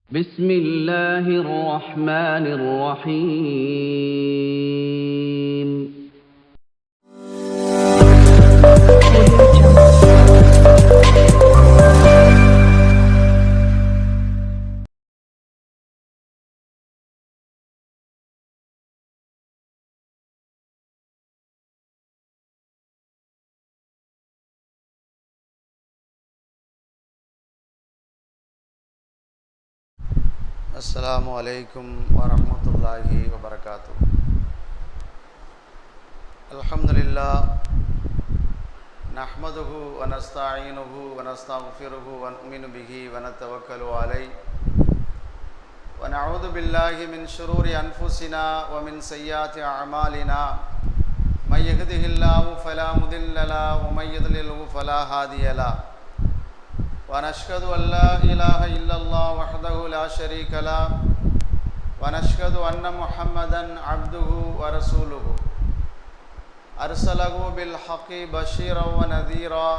بسم الله الرحمن الرحيم. السلام عليكم ورحمة الله وبركاته. الحمد لله نحمده ونستعينه ونستغفره ونؤمن به ونتوكل عليه ونعوذ بالله من شرور أنفسنا ومن سيئات أعمالنا من يهده الله فلا مضل له ومن يضلله فلا هادي له ونشهد أن لا إله إلا الله وحده لا شريك له ونشهد أن محمدا عبده ورسوله أرسله بالحق بشيرا ونذيرا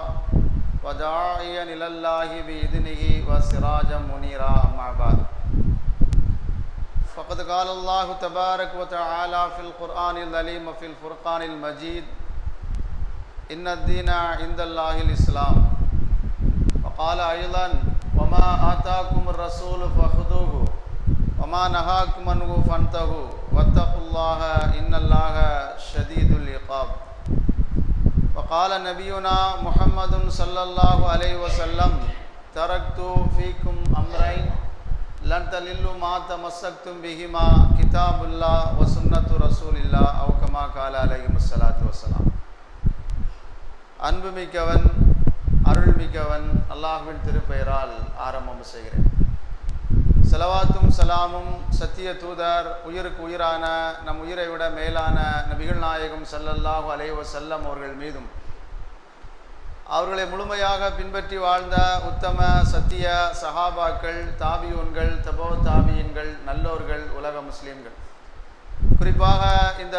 وداعيا إلى الله بإذنه وسراجا منيرا. أما بعد فقد قال الله تبارك وتعالى في القرآن العظيم وفي الفرقان المجيد إن الدين عند الله الإسلام. قال أيضا وما آتاكم الرسول فخذوه وما نهاكم عنه فانتهوا واتقوا الله إن الله شديد العقاب. وقال نبينا محمد صلى الله عليه وسلم تركت فيكم أمرين لن تضلوا ما تمسكتم بهما كتاب الله وسنة رسول الله أو كما قال عليه الصلاة والسلام. அன்புமிக்கவன் அருள்மிக்கவன் அல்லாஹ்வின் திருப்பெயரால் ஆரம்பம் செய்கிறேன். ஸலவாத்தும் சலாமும் சத்திய தூதர் உயிருக்கு உயிரான நம் உயிரை விட மேலான நபிகள் நாயகம் ஸல்லல்லாஹு அலைஹி வஸல்லம் அவர்கள் மீதும் அவர்களை முழுமையாக பின்பற்றி வாழ்ந்த உத்தம சத்திய சஹாபாக்கள், தாபியூன்கள், தபோ தாபியின்கள், நல்லோர்கள், உலக முஸ்லீம்கள், குறிப்பாக இந்த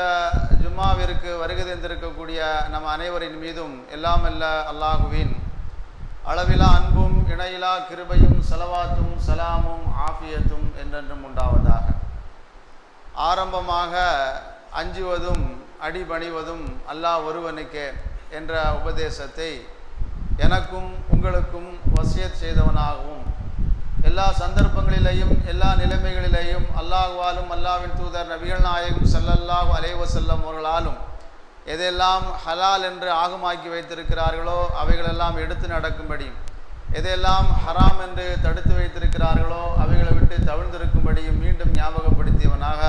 ஜும்மாவிற்கு வருகை தந்திருக்கக்கூடிய நம் அனைவரின் மீதும் எல்லாம் அல்ல அல்லாஹுவின் அளவிலா அன்பும் இணையிலா கிருபையும் ஸலவாத்தும் சலாமும் ஆஃபியத்தும் என்றென்றும் உண்டாவதாக. ஆரம்பமாக அஞ்சுவதும் அடிபணிவதும் அல்லாஹ் ஒருவனுக்கே என்ற உபதேசத்தை எனக்கும் உங்களுக்கும் வசியத் செய்தவனாகவும் எல்லா சந்தர்ப்பங்களிலேயும் எல்லா நிலைமைகளிலேயும் அல்லாஹ்வாலும் அல்லாஹ்வின் தூதர் நபிகள் நாயகம் ஸல்லல்லாஹு அலைஹி வஸல்லம் அவர்களாலும் எதையெல்லாம் ஹலால் என்று ஆகமாக்கி வைத்திருக்கிறார்களோ அவைகளெல்லாம் எடுத்து நடக்கும்படி, எதையெல்லாம் ஹராம் என்று தடுத்து வைத்திருக்கிறார்களோ அவைகளை விட்டு தவிர்ந்திருக்கும்படியும் மீண்டும் ஞாபகப்படுத்தியவனாக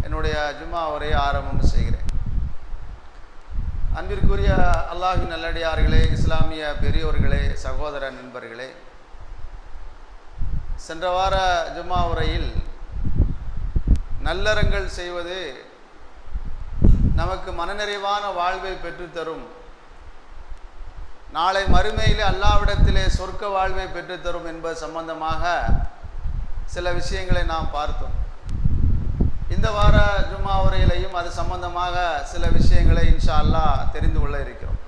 என்னுடைய ஜும்மா உரையை ஆரம்பம் செய்கிறேன். அன்பிற்குரிய அல்லாஹ்வின் நல்லடியார்களே, இஸ்லாமிய பெரியோர்களே, சகோதர நண்பர்களே, சென்ற வார ஜும்மா உரையில் நல்லறங்கள் செய்வது நமக்கு மனநிறைவான வாழ்வை பெற்றுத்தரும், நாளை மறுமையிலே அல்லாஹ்விடத்திலே சொர்க்க வாழ்வை பெற்றுத்தரும் என்பது சம்பந்தமாக சில விஷயங்களை நாம் பார்த்தோம். இந்த வார ஜும்மா உரையிலையும் அது சம்பந்தமாக சில விஷயங்களை இன்ஷா அல்லாஹ் தெரிந்து கொள்ள இருக்கிறோம்.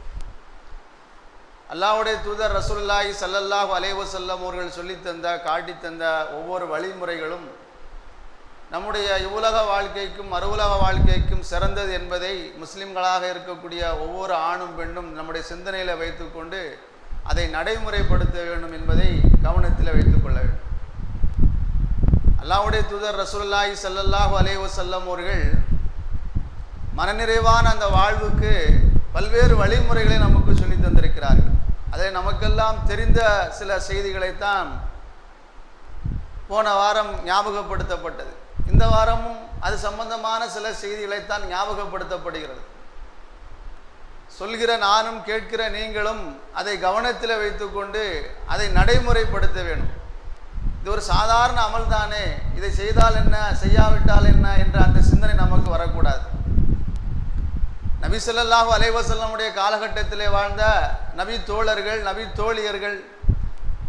அல்லாஹ்வுடைய தூதர் ரசூலுல்லாஹி ஸல்லல்லாஹு அலைஹி வஸல்லம் அவர்கள் சொல்லித்தந்த காட்டித்தந்த ஒவ்வொரு வழிமுறைகளும் நம்முடைய இவ்வுலக வாழ்க்கைக்கும் மறுவுலக வாழ்க்கைக்கும் சிறந்தது என்பதை முஸ்லிம்களாக இருக்கக்கூடிய ஒவ்வொரு ஆணும் பெண்ணும் நம்முடைய சிந்தனையில் வைத்துக்கொண்டு அதை நடைமுறைப்படுத்த வேண்டும் என்பதை கவனத்தில் வைத்துக்கொள்ள வேண்டும். அல்லாஹ்வுடைய தூதர் ரசூலுல்லாஹி ஸல்லல்லாஹு அலைஹி வஸல்லம் அவர்கள் மனநிறைவான அந்த வாழ்வுக்கு பல்வேறு வழிமுறைகளை நமக்கு சொல்லி தந்திருக்கிறார்கள். அதை நமக்கெல்லாம் தெரிந்த சில செய்திகளைத்தான் போன வாரம் ஞாபகப்படுத்தப்பட்டது. இந்த வாரமும் அது சம்பந்தமான சில செய்திகளைத்தான் ஞாபகப்படுத்தப்படுகிறது. சொல்கிற நானும் கேட்கிற நீங்களும் அதை கவனத்தில் வைத்துக்கொண்டு அதை நடைமுறைப்படுத்த வேணும். இது ஒரு சாதாரண அமல் தானே, இதை செய்தால் என்ன செய்யாவிட்டால் என்ன என்ற அந்த சிந்தனை நமக்கு வரக்கூடாது. நபி ஸல்லல்லாஹு அலைஹி வஸல்லமுடைய காலகட்டத்திலே வாழ்ந்த நபி தோழர்கள், நபி தோழியர்கள்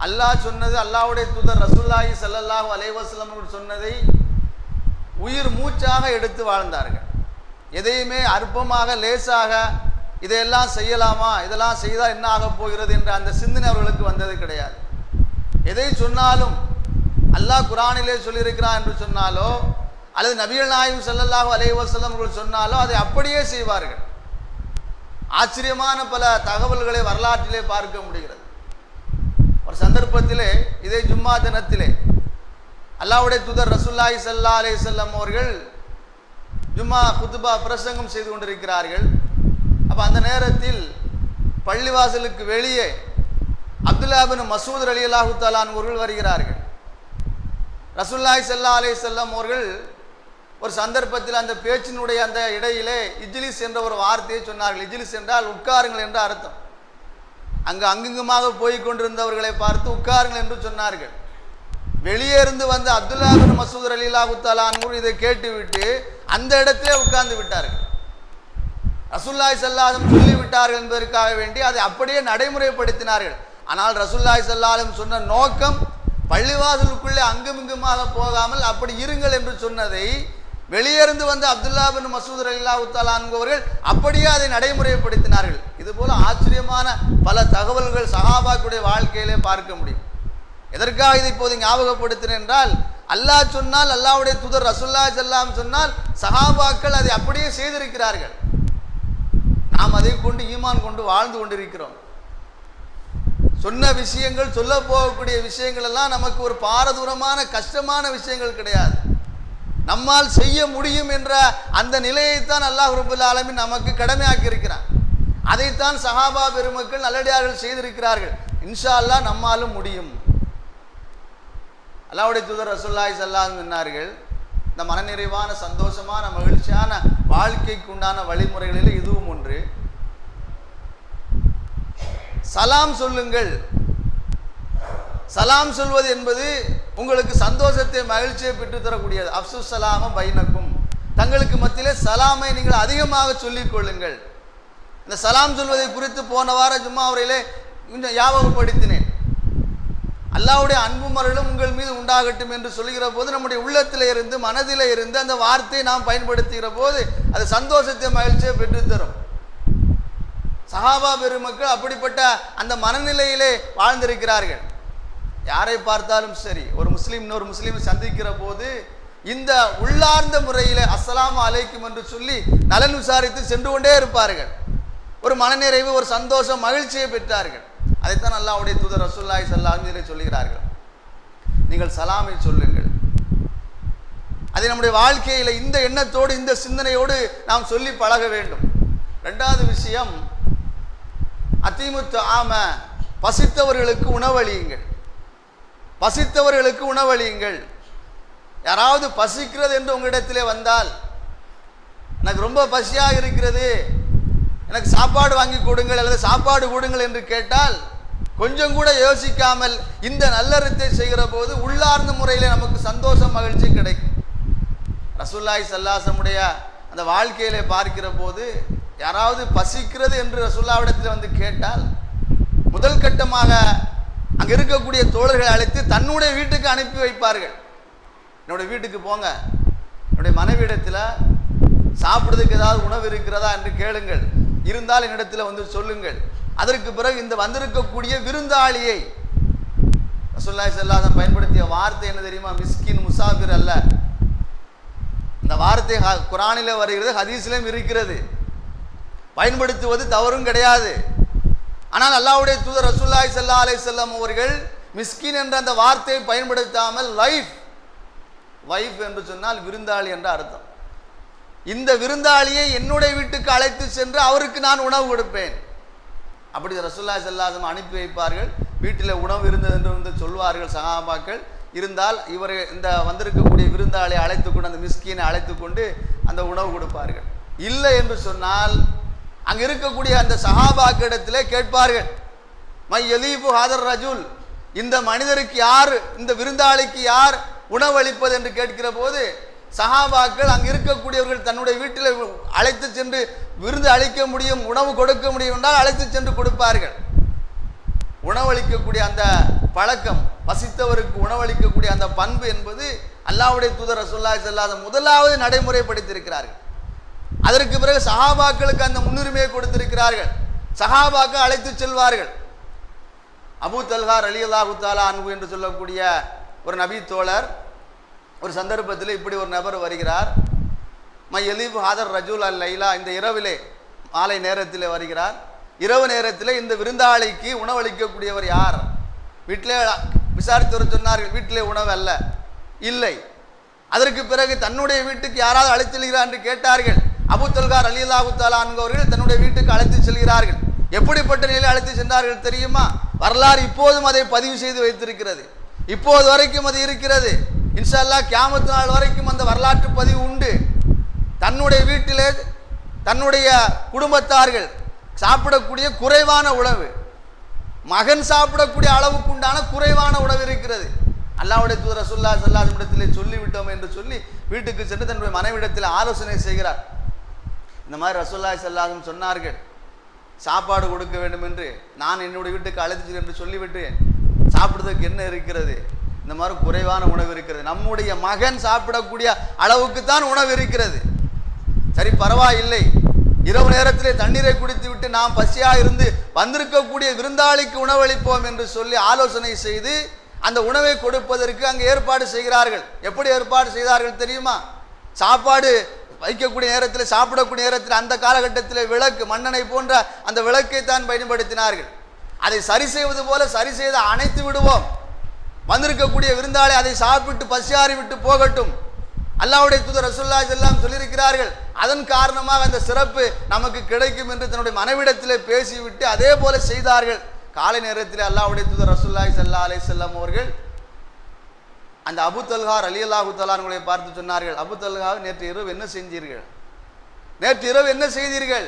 அல்லாஹ் சொன்னது, அல்லாஹ்வுடைய தூதர் ரசூலுல்லாஹி ஸல்லல்லாஹு அலைஹி வஸல்லம் சொன்னதை உயிர் மூச்சாக எடுத்து வாழ்ந்தார்கள். எதையுமே அற்பமாக லேசாக இதையெல்லாம் செய்யலாமா, இதெல்லாம் செய்தால் என்ன ஆகப் போகிறது என்ற அந்த சிந்தனை அவர்களுக்கு வந்தது கிடையாது. எதை சொன்னாலும் அல்லாஹ் குர்ஆனிலே சொல்லியிருக்கிறான் என்று சொன்னாலோ அல்லது நபிகள் நாயகம் ஸல்லல்லாஹு அலைஹி வஸல்லம் அவர்கள் சொன்னாலோ அதை அப்படியே செய்வார்கள். ஆச்சரியமான பல தகவல்களை வரலாற்றிலே பார்க்க முடிகிறது. ஒரு சந்தர்ப்பத்திலே இதே ஜும்மா தினத்திலே அல்லாஹ்வுடைய தூதர் ரசூலுல்லாஹி ஸல்லல்லாஹு அலைஹி வஸல்லம் அவர்கள் ஜும்மா குத்பா பிரசங்கம் செய்து கொண்டிருக்கிறார்கள். அப்போ அந்த நேரத்தில் பள்ளிவாசலுக்கு வெளியே அப்துல்லா இப்னு மஸ்ஊத் ரலியல்லாஹு தஆலா அவர்கள் வருகிறார்கள். ரசூலுல்லாஹி ஸல்லல்லாஹு அலைஹி வஸல்லம் அவர்கள் ஒரு சந்தர்ப்பத்தில் அந்த பேச்சினுடைய அந்த இடையிலே இஜ்லிஸ் என்ற ஒரு வார்த்தையை சொன்னார்கள். இஜ்லிஸ் என்றால் உட்காருங்கள் என்ற அர்த்தம். அங்குங்குமாக போய் கொண்டிருந்தவர்களை பார்த்து உட்காருங்கள் என்று சொன்னார்கள். வெளியே இருந்து வந்த அப்துல்லா இப்னு மஸ்ஊத் ரலியல்லாஹு தஆலா அவர்கள் இதை கேட்டுவிட்டு அந்த இடத்திலே உட்கார்ந்து விட்டார்கள். ரசூலுல்லாஹி ஸல்லல்லாஹு அலைஹி வஸல்லம் சொல்லிவிட்டார்கள் என்பதற்காக வேண்டி அதை அப்படியே நடைமுறைப்படுத்தினார்கள். ஆனால் ரசூலுல்லாஹி ஸல்லல்லாஹு அலைஹி வஸல்லம் சொன்ன நோக்கம் பள்ளிவாசலுக்குள்ளே அங்குமிங்குமாக போகாமல் அப்படி இருங்கள் என்று சொன்னதை வெளியே இருந்து வந்த அப்துல்லா இப்னு மஸ்ஊத் ரலியல்லாஹு தஆலா அவர்கள் அப்படியே அதை நடைமுறைப்படுத்தினார்கள். இதுபோல ஆச்சரியமான பல தகவல்கள் சஹாபாக்களுடைய வாழ்க்கையிலே பார்க்க முடியும். எதற்காக இதை இப்போது ஞாபகப்படுத்தினேன் என்றால், அல்லாஹ் சொன்னால், அல்லாஹ்வுடைய தூதர் ரசூலுல்லாஹி ஸல்லல்லாஹு அலைஹி வஸல்லம் சொன்னால் சஹாபாக்கள் அதை அப்படியே செய்திருக்கிறார்கள். நாம் அதை கொண்டு ஈமான் கொண்டு வாழ்ந்து கொண்டிருக்கிறோம். சொன்ன விஷயங்கள், சொல்ல போகக்கூடிய விஷயங்கள் எல்லாம் நமக்கு ஒரு பாரதூரமான கஷ்டமான விஷயங்கள் கிடையாது. நம்மால் செய்ய முடியும் என்ற அந்த நிலையைத்தான் அல்லாஹ் ரப்பல் ஆலமீன் நமக்கு கடமையாக்கி இருக்கிறான். அதைத்தான் சஹாபா பெருமக்கள் நல்லடியார்கள் செய்திருக்கிறார்கள். இன்ஷா அல்லாஹ் நம்மாலும் முடியும். அல்லாஹ்வுடைய தூதர் ரசூலுல்லாஹி ஸல்லல்லாஹு அலைஹி வஸல்லம் சொன்னார்கள், இந்த மனநிறைவான சந்தோஷமான மகிழ்ச்சியான வாழ்க்கைக்கு உண்டான வழிமுறைகளில் இதுவும் ஒன்று. சலாம் சொல்லுங்கள். சலாம் சொல்வது என்பது உங்களுக்கு சந்தோஷத்தை மகிழ்ச்சியை பெற்றுத்தரக்கூடியது. அப்சு சலாம பைனக்கும், தங்களுக்கு மத்தியிலே சலாமை நீங்கள் அதிகமாக சொல்லிக் கொள்ளுங்கள். இந்த சலாம் சொல்வதை குறித்து போன வார ஜும்மா உரையிலே கொஞ்சம் ஞாபகப்படுத்தினேன். அல்லாஹ்வுடைய அன்பும் அருளும் உங்கள் மீது உண்டாகட்டும் என்று சொல்லுகிற போது நம்முடைய உள்ளத்திலே இருந்து மனதிலே இருந்து அந்த வார்த்தையை நாம் பயன்படுத்துகிற போது அது சந்தோஷத்தை மகிழ்ச்சியை பெற்றுத்தரும். சஹாபா பெருமக்கள் அப்படிப்பட்ட அந்த மனநிலையிலே வாழ்ந்திருக்கிறார்கள். யாரை பார்த்தாலும் சரி, ஒரு முஸ்லீம் இன்னொரு முஸ்லீமை சந்திக்கிற போது இந்த உள்ளார்ந்த முறையிலே அஸ்ஸலாமு அலைக்கும் என்று சொல்லி நலன் விசாரித்து சென்று கொண்டே இருப்பார்கள். ஒரு மனநிறைவு, ஒரு சந்தோஷம், மகிழ்ச்சியை பெற்றார்கள். அதைத்தான் அல்லாஹ்வுடைய தூதர் ரசூலுல்லாஹி ஸல்லல்லாஹு அலைஹி வஸல்லம் சொல்கிறார்கள், நீங்கள் சலாமை சொல்லுங்கள். அதை நம்முடைய வாழ்க்கையில் இந்த எண்ணத்தோடு இந்த சிந்தனையோடு நாம் சொல்லி பழக வேண்டும். ரெண்டாவது விஷயம், அத்தீமுத்து ஆம, பசித்தவர்களுக்கு உணவளியுங்கள். பசித்தவர்களுக்கு உணவளியுங்கள். யாராவது பசிக்கிறது என்று உங்களிடத்திலே வந்தால், எனக்கு ரொம்ப பசியாக இருக்கிறது, எனக்கு சாப்பாடு வாங்கி கொடுங்கள் அல்லது சாப்பாடு கொடுங்கள் என்று கேட்டால் கொஞ்சம் கூட யோசிக்காமல் இந்த நல்லறத்தை செய்கிற போது உள்ளார்ந்த முறையில் நமக்கு சந்தோஷம், மகிழ்ச்சி கிடைக்கும். ரசூலுல்லாஹி ஸல்லல்லாஹு அலைஹி வஸல்லம் அந்த வாழ்க்கையிலே பார்க்கிற போது யாராவது பசிக்கிறது என்று ரசூலுல்லாஹ்விடத்தில் வந்து கேட்டால் முதல் கட்டமாக அங்கே இருக்கக்கூடிய தோழர்களை அழைத்து தன்னுடைய வீட்டுக்கு அனுப்பி வைப்பார்கள். என்னுடைய வீட்டுக்கு போங்க, என்னுடைய மனைவியிடத்தில் சாப்பிடுறதுக்கு ஏதாவது உணவு இருக்கிறதா என்று கேளுங்கள், இருந்தால் என்னிடத்தில் வந்து சொல்லுங்கள். அதற்கு பிறகு இந்த வந்திருக்கக்கூடிய விருந்தாளியை, ரசூலுல்லாஹி ஸல்லல்லாஹு அலைஹி வஸல்லம் பயன்படுத்திய வார்த்தை என்ன தெரியுமா? மிஸ்கின், முசாஃபிர் அல்ல. இந்த வார்த்தை குர்ஆனிலே வருகிறது, ஹதீஸிலும் இருக்கிறது. பயன்படுத்துவது தவறும் கிடையாது. ஆனால் அல்லாஹ்வுடைய தூதர் ரசூலுல்லாஹி ஸல்லல்லாஹு அலைஹி வஸல்லம் அவர்கள் மிஸ்கின் என்ற அந்த வார்த்தையை பயன்படுத்தாமல் வைஃப் என்று சொன்னால் விருந்தாளி என்ற அர்த்தம். இந்த விருந்தாளியை என்னுடைய வீட்டுக்கு அழைத்து சென்று அவருக்கு நான் உணவு கொடுப்பேன். அப்படி ரசூலுல்லாஹி ஸல்லல்லாஹு அலைஹி வஸல்லம் அனுப்பி வைப்பார்கள். வீட்டில் உணவு இருந்தது என்று வந்து சொல்வார்கள் சஹாபாக்கள். இருந்தால் இவர் இந்த வந்திருக்கக்கூடிய விருந்தாளியை அழைத்து கொண்டு, அந்த மிஸ்கீனை அழைத்து கொண்டு அந்த உணவு கொடுப்பார்கள். இல்லை என்று சொன்னால் அங்கே இருக்கக்கூடிய அந்த சஹாபாக்களிடத்திலே கேட்பார்கள், மை யலீபு ஹாதர் ரஜுல், இந்த மனிதருக்கு யார், இந்த விருந்தாளிக்கு யார் உணவளிப்பது என்று கேட்கிற போது சஹாபாக்கள் அங்கு இருக்கக்கூடியவர்கள் தன்னுடைய வீட்டில் அழைத்து சென்று விருந்து அளிக்க முடியும், உணவு கொடுக்க முடியும் என்றால் அழைத்து சென்று கொடுப்பார்கள். உணவளிக்கக்கூடிய அந்த பழக்கம், பசித்தவருக்கு உணவளிக்கக்கூடிய அந்த பண்பு என்பது அல்லாஹ்வுடைய தூதர் ரசூலுல்லாஹி ஸல்லல்லாஹு அலைஹி வஸல்லம் முதலாவது நடைமுறைப்படுத்தியிருக்கிறார்கள். அதற்கு பிறகு சஹாபாக்களுக்கு அந்த முன்னுரிமையை கொடுத்திருக்கிறார்கள். சஹாபாக்கள் அழைத்து செல்வார்கள். அபூ தல்ஹா ரலியல்லாஹு தஆலா அன்ஹு என்று சொல்லக்கூடிய ஒரு நபி தோழர் ஒரு சந்தர்ப்பத்தில் இப்படி ஒரு நபர் வருகிறார். மை எலிப் ஹாதர் ரஜூல் அல் லைலா, இந்த இரவிலே மாலை நேரத்தில் வருகிறார். இரவு நேரத்தில் இந்த விருந்தாளிக்கு உணவளிக்கக்கூடியவர் யார்? வீட்டிலே விசாரித்தவர் சொன்னார்கள், வீட்டிலே உணவு அல்ல, இல்லை. அதற்கு பிறகு தன்னுடைய வீட்டுக்கு யாராவது அழைத்து செல்கிறார் என்று கேட்டார்கள். அபூ தல்ஹா ரலியல்லாஹு தஆலா அன்ஹு தன்னுடைய வீட்டுக்கு அழைத்து செல்கிறார்கள். எப்படிப்பட்ட நிலையில் அழைத்து சென்றார்கள் தெரியுமா? வரலாறு இப்போதும் அதை பதிவு செய்து வைத்திருக்கிறது. இப்போது வரைக்கும் அது இருக்கிறது. இன்ஷா அல்லாஹ் கியாமத் நாள் வரைக்கும் அந்த வரலாற்று பதிவு உண்டு. தன்னுடைய வீட்டிலே தன்னுடைய குடும்பத்தார்கள் சாப்பிடக்கூடிய குறைவான உணவு, மகன் சாப்பிடக்கூடிய அளவுக்கு உண்டான குறைவான உணவு இருக்கிறது. அல்லாஹ்வுடைய தூதர் ரசூலுல்லாஹி ஸல்லல்லாஹு அலைஹி வஸல்லம் சொல்லிவிட்டோம் என்று சொல்லி வீட்டுக்கு சென்று தன்னுடைய மனைவிடத்தில் ஆலோசனை செய்கிறார். இந்த மாதிரி ரசூலுல்லாஹி ஸல்லல்லாஹு அலைஹி வஸல்லம் சொன்னார்கள், சாப்பாடு கொடுக்க வேண்டும் என்று. நான் என்னுடைய வீட்டுக்கு அழைத்து என்று சொல்லிவிட்டு சாப்பிடுறதுக்கு என்ன இருக்கிறது? இந்த மாதிரி குறைவான உணவு இருக்கிறது. நம்முடைய மகன் சாப்பிடக்கூடிய அளவுக்கு தான் உணவு இருக்கிறது. சரி, பரவாயில்லை, இரவு நேரத்திலே தண்ணீரை குடித்து விட்டு நாம் பசியா இருந்து வந்திருக்கக்கூடிய விருந்தாளிக்கு உணவளிப்போம் என்று சொல்லி ஆலோசனை செய்து அந்த உணவை கொடுப்பதற்கு அங்கு ஏற்பாடு செய்கிறார்கள். எப்படி ஏற்பாடு செய்தார்கள் தெரியுமா? சாப்பாடு வைக்கக்கூடிய நேரத்தில், சாப்பிடக்கூடிய நேரத்தில் அந்த காலகட்டத்தில் விளக்கு, மண்ணெண்ணை போன்ற அந்த விளக்கை தான் பயன்படுத்தினார்கள். அதை சரி செய்வது போல சரி செய்து அணைத்து விடுவோம். வந்திருக்கக்கூடிய விருந்தாளி அதை சாப்பிட்டு பசியாறி விட்டு போகட்டும். அல்லாஹ்வுடைய தூதர் ரசூலுல்லாஹி ஸல்லல்லாஹு அலைஹி வஸல்லம் சொல்லியிருக்கிறார்கள். அதன் காரணமாக அந்த சிறப்பு நமக்கு கிடைக்கும் என்று தன்னுடைய மனைவிடத்திலே பேசிவிட்டு அதே போல செய்தார்கள். காலை நேரத்தில் அல்லாஹ்வுடைய தூதர் ரசூலுல்லாஹி ஸல்லல்லாஹு அலைஹி வஸல்லம் அவர்கள் அந்த அபூ தல்ஹா ரலியல்லாஹு தஆலா அன்ஹுவை பார்த்து சொன்னார்கள், அபூ தல்ஹா, நேற்று இரவு என்ன செஞ்சீர்கள்? நேற்று இரவு என்ன செய்தீர்கள்?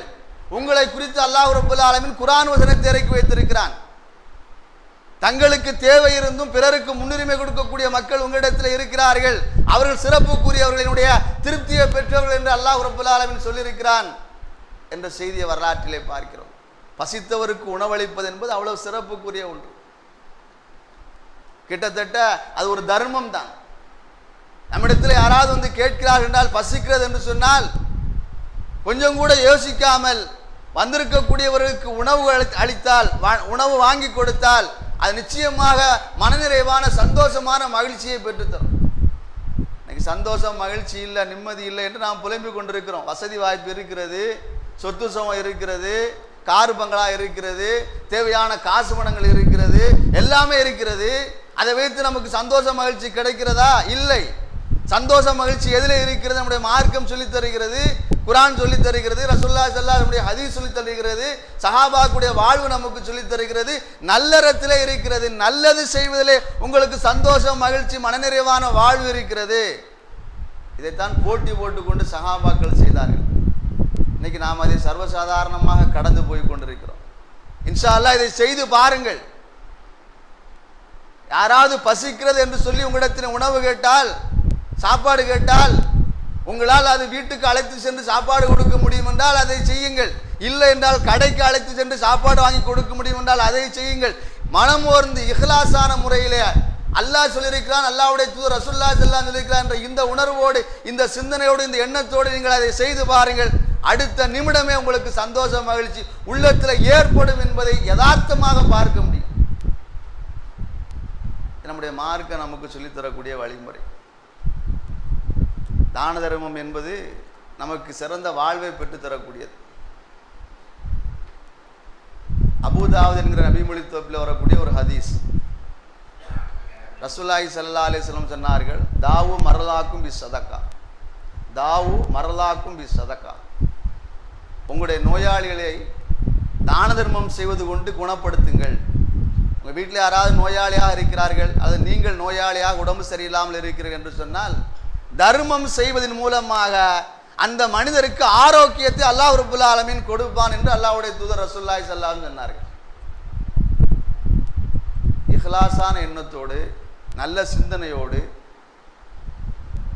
உங்களை குறித்து அல்லாஹ் ரப்பல் ஆலமீன் குர்ஆன் வசனத்தை இறக்கி வைத்திருக்கிறான். தங்களுக்கு தேவை இருந்தும் பிறருக்கு முன்னுரிமை கொடுக்கக்கூடிய மக்கள் உங்களிடத்தில் இருக்கிறார்கள். அவர்கள் சிறப்புக்குரியவர்களினுடைய திருப்தியை பெற்றவர்கள் என்று அல்லாஹ் ரப்பல் ஆலமீன் சொல்லியிருக்கிறான் என்ற செய்தியை வரலாற்றிலே பார்க்கிறோம். பசித்தவருக்கு உணவளிப்பது என்பது அவ்வளவு சிறப்புக்குரிய ஒன்று. கிட்டத்தட்ட அது ஒரு தர்மம் தான். நம்மிடத்தில் யாராவது வந்து கேட்கிறார்கள் என்றால், பசிக்கிறது என்று சொன்னால் கொஞ்சம் கூட யோசிக்காமல் வந்திருக்கக்கூடியவர்களுக்கு உணவு அளித்தால், உணவு வாங்கி கொடுத்தால் அது நிச்சயமாக மனநிறைவான சந்தோஷமான மகிழ்ச்சியை பெற்றுத்தரும். இன்னைக்கு சந்தோஷம், மகிழ்ச்சி இல்லை, நிம்மதி இல்லை என்று நாம் புலம்பிக் கொண்டிருக்கிறோம். வசதி வாய்ப்பு இருக்கிறது, சொத்து சுகம் இருக்கிறது, கார் பங்களா இருக்கிறது, தேவையான காசு பணங்கள் இருக்கிறது, எல்லாமே இருக்கிறது. அதை வைத்து நமக்கு சந்தோஷ மகிழ்ச்சி கிடைக்கிறதா? இல்லை. சந்தோஷ மகிழ்ச்சி எதிலே இருக்கிறது? நம்முடைய மார்க்கம் சொல்லித் தருகிறது, குர்ஆன் சொல்லித் தருகிறது, ரசூலுல்லாஹி ஸல்லல்லாஹு அலைஹி வஸல்லம் ஹதீஸ் சொல்லித் தருகிறது, சஹாபாக்குடைய வாழ்வு நமக்கு சொல்லித் தருகிறது. நல்லறத்திலே இருக்கிறது. நல்லது செய்வதிலே உங்களுக்கு சந்தோஷம், மகிழ்ச்சி, மனநிறைவான வாழ்வு இருக்கிறது. இதைத்தான் போட்டி போட்டுக்கொண்டு சஹாபாக்கள் செய்தார்கள். இன்னைக்கு நாம் அதை சர்வசாதாரணமாக கடந்து போய் கொண்டிருக்கிறோம். இன்ஷா அல்லாஹ் இதை செய்து பாருங்கள். யாராவது பசிக்கிறது என்று சொல்லி உங்களிடத்தில் உணவு கேட்டால், சாப்பாடு கேட்டால், உங்களால் அது வீட்டுக்கு அழைத்து சென்று சாப்பாடு கொடுக்க முடியும் என்றால் அதை செய்யுங்கள். இல்லை என்றால் கடைக்கு அழைத்து சென்று சாப்பாடு வாங்கி கொடுக்க முடியும் என்றால் அதை செய்யுங்கள். மனம் ஓர்ந்து இஹ்லாஸான முறையிலே அல்லாஹ் சொல்லியிருக்கிறான், அல்லாஹ்வுடைய தூதர் ரசூலுல்லாஹி ஸல்லல்லாஹு அலைஹி வஸல்லம் சொல்லியிருக்கிறான் என்ற இந்த உணர்வோடு, இந்த சிந்தனையோடு, இந்த எண்ணத்தோடு நீங்கள் அதை செய்து பாருங்கள். அடுத்த நிமிடமே உங்களுக்கு சந்தோஷ மகிழ்ச்சி உள்ளத்தில் ஏற்படும் என்பதை யதார்த்தமாக பார்க்க முடியும். நம்முடைய மார்க்கம் நமக்கு சொல்லித்தரக்கூடிய வழிமுறை. தான தர்மம் என்பது நமக்கு சிறந்த வாழ்வை பெற்றுத்தரக்கூடியது. அபூதாவுத் என்கிற நபிமொழி தொகுப்பில் வரக்கூடிய ஒரு ஹதீஸ், ரசூலுல்லாஹி ஸல்லல்லாஹு அலைஹி வஸல்லம் சொன்னார்கள், தாவு மரலாக்கும் பி சதகா, தாவு மரலாக்கும் பி சதகா. உங்களுடைய நோயாளிகளை தான தர்மம் செய்வது கொண்டு குணப்படுத்துங்கள். உங்கள் வீட்டில் யாராவது நோயாளியாக இருக்கிறார்கள், அது நீங்கள் நோயாளியாக உடம்பு சரியில்லாமல் இருக்கிறீர்கள் என்று சொன்னால் தர்மம் செய்வதன் மூலமாக அந்த மனிதருக்கு ஆரோக்கியத்தை அல்லாஹ் ரப்புல் ஆலமீன் கொடுப்பான் என்று அல்லாஹ்வுடைய தூதர் ரசூலுல்லாஹி ஸல்லல்லாஹு அலைஹி வஸல்லம் சொன்னார்கள். இஹ்லாஸான எண்ணத்தோடு, நல்ல சிந்தனையோடு,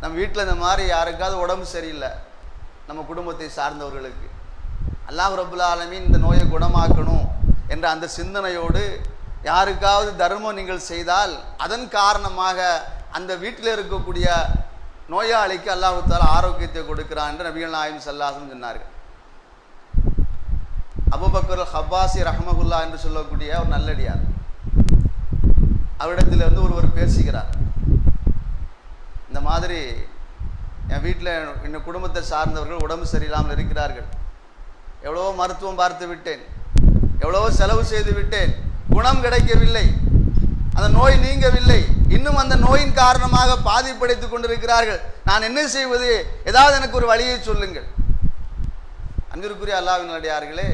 நம்ம வீட்டில் இந்த மாதிரி யாருக்காவது உடம்பு சரியில்லை, நம்ம குடும்பத்தை சார்ந்தவர்களுக்கு அல்லாஹ் ரப்புல் ஆலமீன் இந்த நோயை குணமாக்கணும் என்ற அந்த சிந்தனையோடு யாருக்காவது தர்மம் நீங்கள் செய்தால் அதன் காரணமாக அந்த வீட்டில் இருக்கக்கூடிய நோயாளிக்கு அல்லாஹ் தஆலா ஆரோக்கியத்தை கொடுக்கிறான் என்று நபிகள் நாயகம் ஸல்லல்லாஹு அலைஹி வஸல்லம் சொன்னார்கள். அபூபக்கர் ஹப்பாசி ரஹ்மஹுல்லாஹ் என்று சொல்லக்கூடிய ஒரு நல்லடியார், அவரிடத்தில் ஒருவர் பேசுகிறார். மாதிரி என் வீட்டில் என் குடும்பத்தை சார்ந்தவர்கள் உடம்பு சரியில்லாமல் இருக்கிறார்கள். எவ்வளவோ மருத்துவம் பார்த்து விட்டேன், எவ்வளவோ செலவு செய்து விட்டேன், குணம் கிடைக்கவில்லை, அந்த நோய் நீங்கவில்லை, இன்னும் அந்த நோயின் காரணமாக பாதிப்படைத்துக் கொண்டிருக்கிறார்கள். நான் என்ன செய்வது? ஏதாவது எனக்கு ஒரு வழியை சொல்லுங்கள். அன்பிற்குரிய அல்லாஹ்வின் நல்லடியார்களே,